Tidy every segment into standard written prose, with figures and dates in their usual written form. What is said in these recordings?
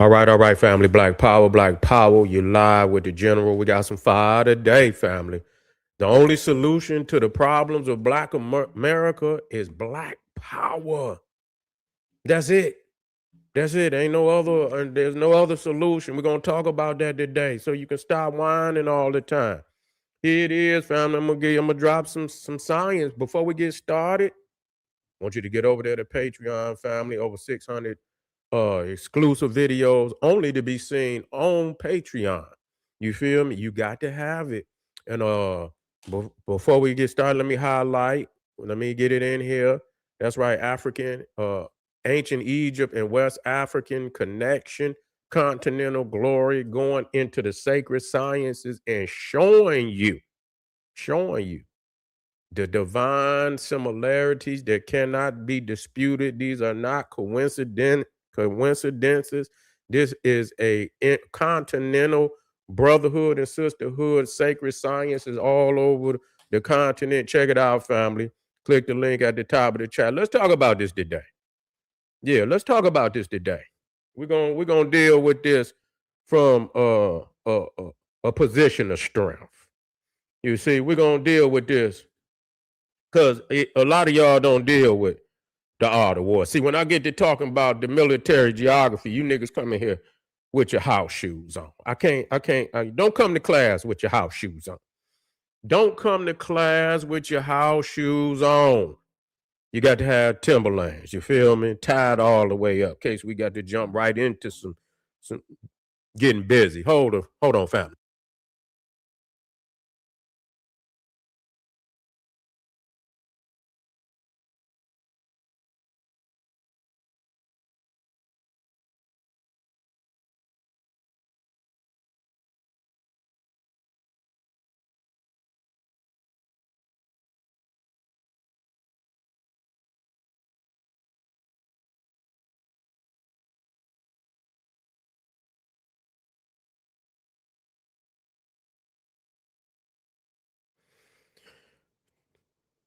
All right, family. Black Power. You live with the general. We got some fire today, family. The only solution to the problems of Black America is Black Power. That's it. That's it. Ain't no other. There's no other solution. We're gonna talk about that today, so you can stop whining all the time. Here it is, family. I'm gonna drop some science before we get started. I want you to get over there to Patreon, family. Over 600 exclusive videos only to be seen on Patreon. You feel me? You got to have it. And before we get started, let me get it in here. That's right, African, ancient Egypt and West African connection, continental glory, going into the sacred sciences and showing you the divine similarities that cannot be disputed. These are not coincidences. This is a continental brotherhood and sisterhood. Sacred science is all over the continent. Check it out, family. Click the link at the top of the chat. Let's talk about this today. Yeah, let's talk about this today. We're gonna deal with this from a position of strength. You see, we're gonna deal with this because a lot of y'all don't deal with the art of war. See, when I get to talking about the military geography, you niggas come in here with your house shoes on. Don't come to class with your house shoes on. Don't come to class with your house shoes on. You got to have Timberlands, you feel me? Tied all the way up, in case we got to jump right into some getting busy. Hold on, family.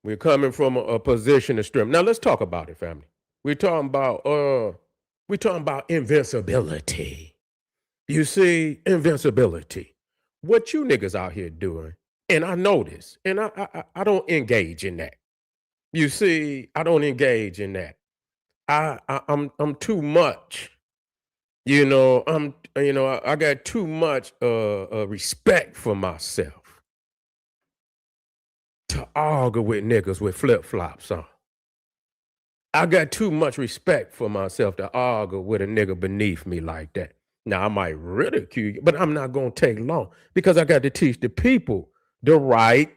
We're coming from a position of strength. Now let's talk about it, family. We're talking about invincibility. You see, invincibility. What you niggas out here doing, and I know this, and I don't engage in that. You see, I don't engage in that. I'm too much. I got too much respect for myself to argue with niggas with flip flops on. I got too much respect for myself to argue with a nigga beneath me like that. Now I might ridicule you, but I'm not gonna take long because I got to teach the people the right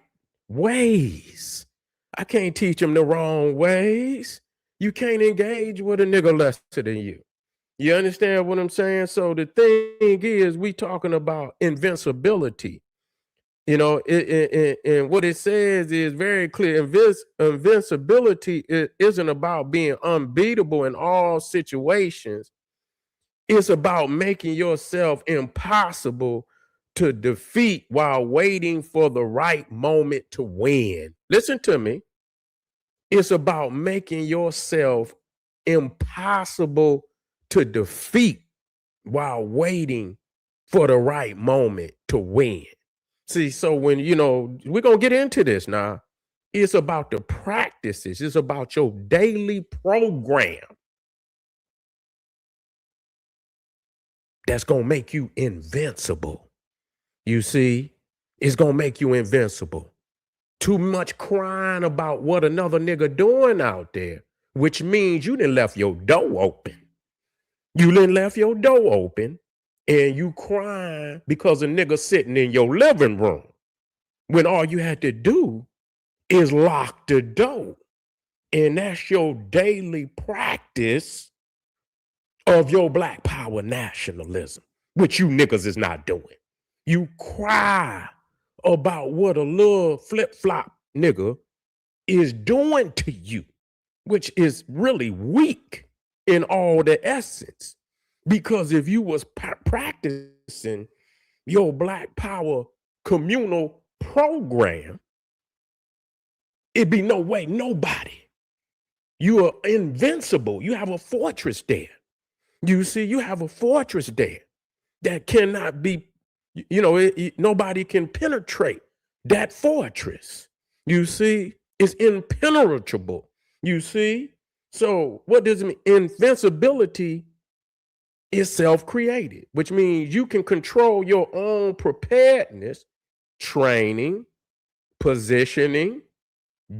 ways. I can't teach them the wrong ways. You can't engage with a nigga lesser than you. You understand what I'm saying? So the thing is, we talking about invincibility. And what it says is very clear. Invincibility isn't about being unbeatable in all situations. It's about making yourself impossible to defeat while waiting for the right moment to win. Listen to me. It's about making yourself impossible to defeat while waiting for the right moment to win. See, so we're going to get into this now. It's about the practices, it's about your daily program that's going to make you invincible. You see, it's going to make you invincible. Too much crying about what another nigga doing out there, which means you done left your door open. You done left your door open and you crying because a nigga sitting in your living room when all you had to do is lock the door. And that's your daily practice of your Black Power nationalism, which you niggas is not doing. You cry about what a little flip flop nigga is doing to you, which is really weak in all the essence. Because if you was practicing your Black Power communal program, it'd be no way, nobody. You are invincible. You have a fortress there. You see, you have a fortress there that cannot be, nobody can penetrate that fortress. You see, it's impenetrable. You see, so what does it mean? Invincibility is self-created, which means you can control your own preparedness, training, positioning,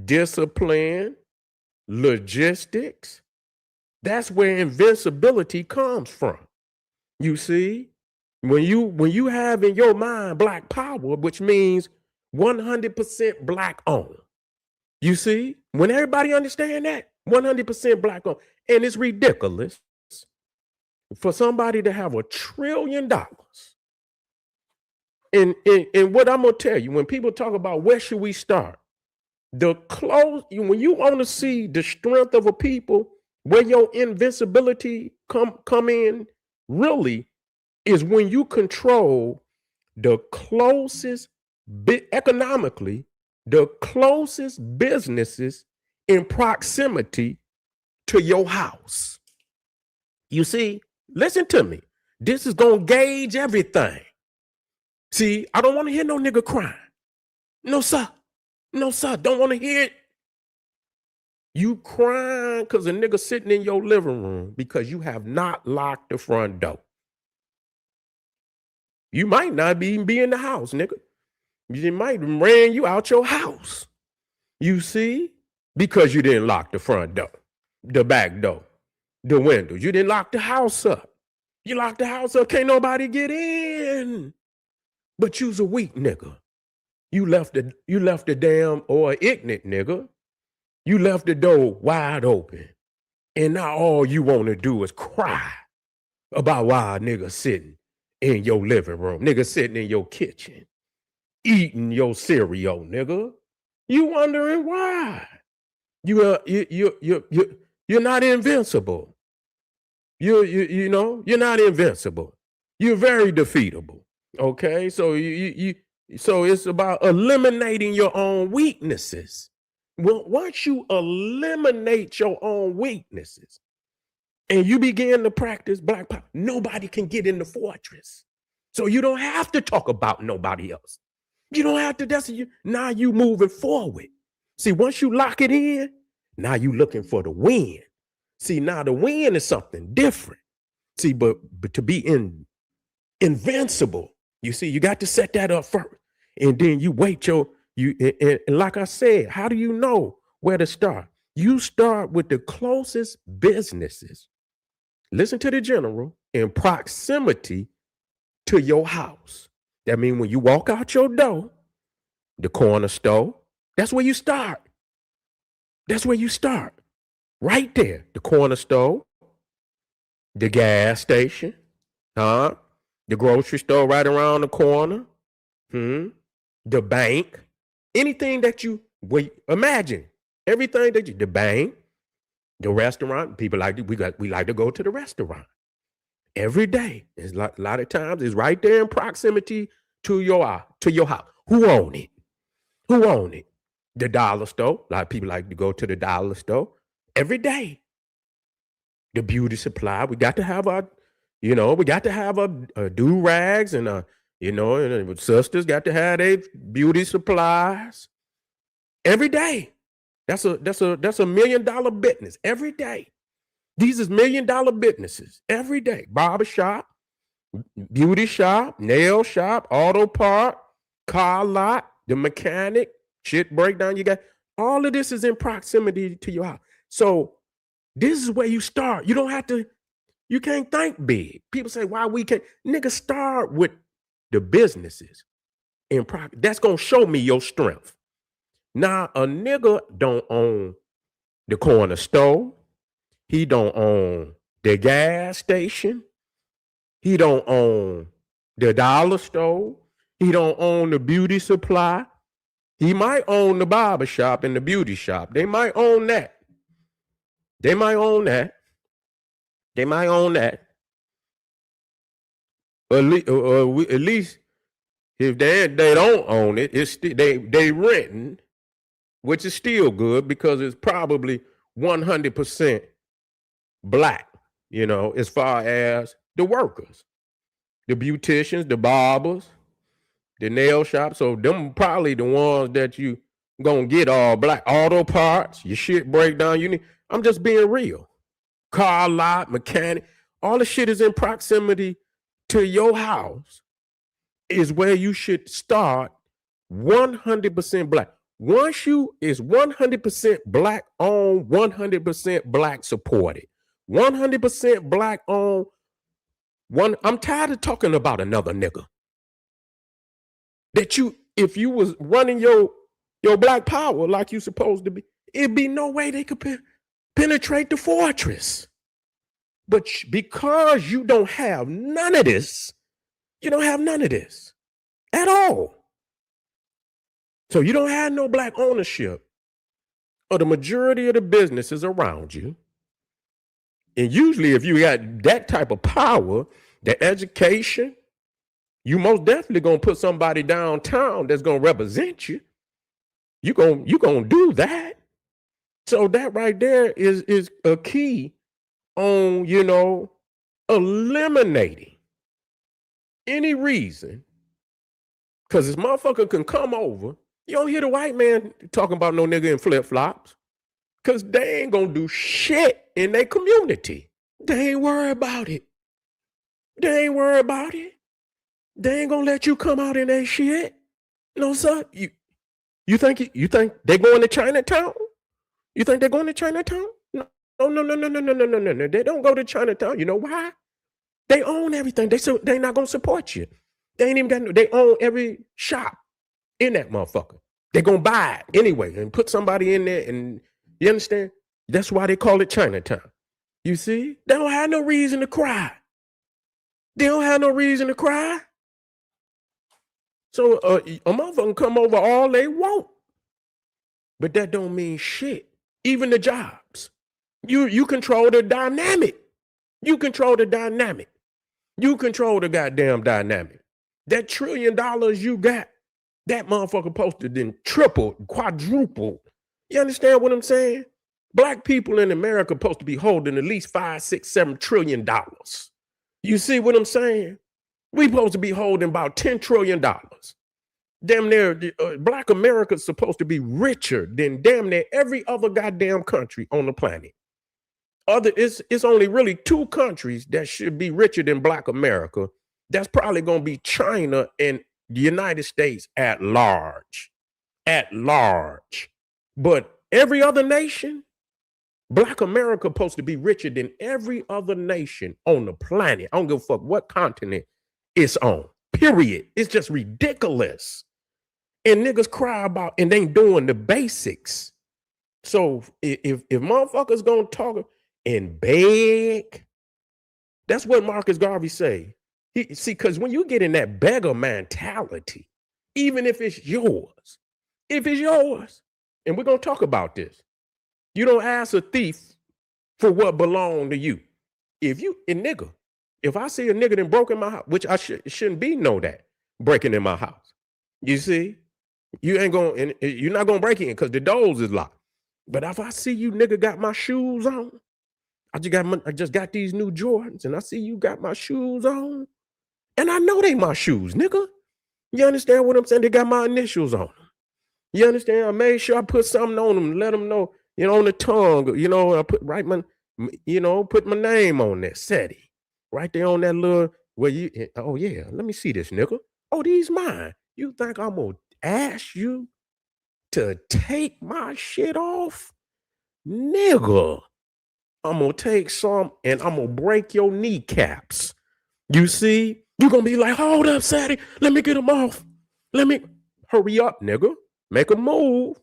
discipline, logistics. That's where invincibility comes from. You see, when you have in your mind black power, which means 100% black owned. You see, when everybody understand that, 100% black owned, and it's ridiculous for somebody to have $1 trillion. And what I'm gonna tell you, when people talk about where should we start, when you want to see the strength of a people, where your invincibility come in, really, is when you control the closest economically, the closest businesses in proximity to your house. You see, listen to me. This is gonna gauge everything. See, I don't want to hear no nigga crying. No, sir. No, sir. Don't want to hear it. You crying because a nigga sitting in your living room because you have not locked the front door. You might not even be in the house, nigga. You might ran you out your house. You see? Because you didn't lock the front door, the back door, the windows. You didn't lock the house up. You locked the house up, can't nobody get in. But you's a weak nigga. You left the damn, or ignorant nigga. You left the door wide open. And now all you want to do is cry about why a nigga sitting in your living room, nigga sitting in your kitchen, eating your cereal, nigga. You wondering why? You're not invincible. You're not invincible. You're very defeatable. Okay, so so it's about eliminating your own weaknesses. Well, once you eliminate your own weaknesses and you begin to practice black power, nobody can get in the fortress. So you don't have to talk about nobody else. You don't have to. Now you moving forward. See, once you lock it in, now you looking for the win. See, now the win is something different. See, but to be invincible, you see, you got to set that up first. And then you wait and like I said, how do you know where to start? You start with the closest businesses. Listen to the general, in proximity to your house. That means when you walk out your door, the corner store, that's where you start. That's where you start. Right there. The corner store, the gas station, the grocery store right around the corner, the bank, anything that you imagine, everything that the bank, the restaurant, people we like to go to the restaurant every day. It's a lot of times it's right there in proximity to your house. Who own it? Who own it? The dollar store. A lot of people like to go to the dollar store every day. The beauty supply. We got to have our do-rags and and sisters got to have their beauty supplies every day. That's a $1 million business every day. These is $1 million businesses every day. Barber shop, beauty shop, nail shop, auto part, car lot, the mechanic, shit breakdown. You got all of this is in proximity to your house. So this is where you start. You don't have to. You can't think big. People say, why we can't? Nigga, start with the businesses. That's going to show me your strength. Now, a nigga don't own the corner store. He don't own the gas station. He don't own the dollar store. He don't own the beauty supply. He might own the barber shop and the beauty shop. They might own that. They might own that. They might own that. At least if they don't own it, it's they renting, which is still good because it's probably 100% black. as far as the workers, the beauticians, the barbers, the nail shops. So them probably the ones that you gonna get all black. Auto parts, your shit break down. I'm just being real. Car lot, mechanic, all the shit is in proximity to your house is where you should start 100% black. Once you is 100% black owned, 100% black supported, 100% black owned. I'm tired of talking about another nigga. That if you was running your black power like you supposed to be, it'd be no way they could penetrate the fortress. But because you don't have none of this, you don't have none of this at all. So you don't have no black ownership of the majority of the businesses around you. And usually if you got that type of power, the education, you most definitely gonna put somebody downtown that's gonna represent you. You gonna do that. So that right there is a key on, eliminating any reason. Because this motherfucker can come over. You don't hear the white man talking about no nigga in flip-flops. Because they ain't gonna do shit in their community. They ain't worried about it. They ain't worried about it. They ain't gonna let you come out in that shit. No, sir. You think they going to Chinatown? You think they're going to Chinatown? No. They don't go to Chinatown. You know why? They own everything. They not gonna support you. They ain't even got. They own every shop in that motherfucker. They're gonna buy it anyway and put somebody in there. And you understand? That's why they call it Chinatown. You see? They don't have no reason to cry. They don't have no reason to cry. So a motherfucker can come over all they want, but that don't mean shit. Even the jobs, you control the dynamic. You control the dynamic. You control the goddamn dynamic. That $1 trillion you got, that motherfucker posted then tripled, quadrupled. You understand what I'm saying? Black people in America supposed to be holding at least $5, $6, $7 trillion. You see what I'm saying? We supposed to be holding about $10 trillion. Damn near, Black America's supposed to be richer than damn near every other goddamn country on the planet. It's only really 2 countries that should be richer than Black America. That's probably going to be China and the United States at large. At large. But every other nation, Black America supposed to be richer than every other nation on the planet. I don't give a fuck what continent it's on. Period. It's just ridiculous. And niggas cry about and they ain't doing the basics. So if motherfuckers gonna talk and beg, that's what Marcus Garvey say. See, because when you get in that beggar mentality, even if it's yours, and we're gonna talk about this, you don't ask a thief for what belonged to you. If I see a nigga that broke in my house, which I shouldn't be that breaking in my house. You see, you're not gonna break in because the doors is locked. But if I see you nigga got my shoes on, I just got these new Jordans, and I see you got my shoes on, and I know they my shoes, nigga. You understand what I'm saying? They got my initials on them. You understand? I made sure I put something on them, let them know, on the tongue, I put put my name on there, SETI, right there on that little, oh yeah, let me see this, nigga. Oh, these mine. You think I'm gonna ask you to take my shit off? Nigga, I'm gonna take some and I'm gonna break your kneecaps. You see? You're gonna be like, hold up, SETI, let me get them off. Hurry up, nigga. Make a move.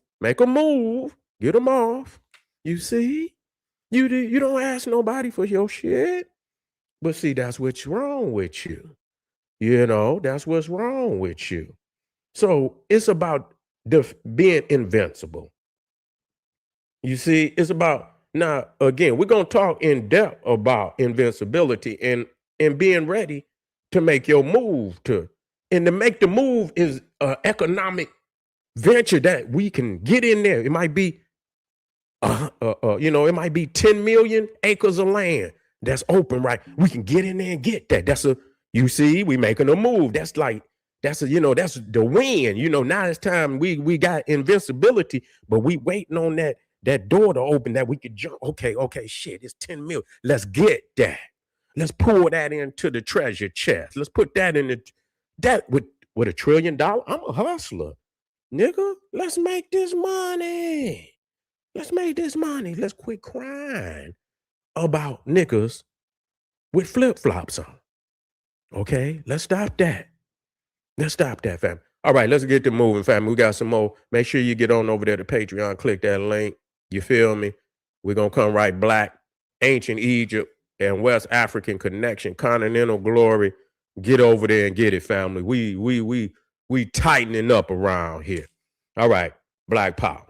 Get them off. You see? You don't ask nobody for your shit. But see, that's what's wrong with you. That's what's wrong with you. So it's about being invincible. You see, it's about, now, again, we're going to talk in depth about invincibility and being ready to make your move and to make the move is an economic venture that we can get in there. It might be, it might be 10 million acres of land. that's open, right? We can get in there and get that. You see, we making a move. That's that's the win. Now it's time we got invincibility, but we waiting on that door to open that we could jump. Okay, shit, it's 10 mil. Let's get that. Let's pull that into the treasure chest. Let's put that in that with $1 trillion. I'm a hustler, nigga. Let's make this money. Let's make this money. Let's quit crying about niggas with flip-flops on. Okay, let's stop that. Let's stop that, fam. All right, let's get to moving, fam. We got some more. Make sure you get on over there to Patreon. Click that link. You feel me? We're going to come right black. Ancient Egypt and West African connection. Continental glory. Get over there and get it, family. We tightening up around here. All right, Black Power.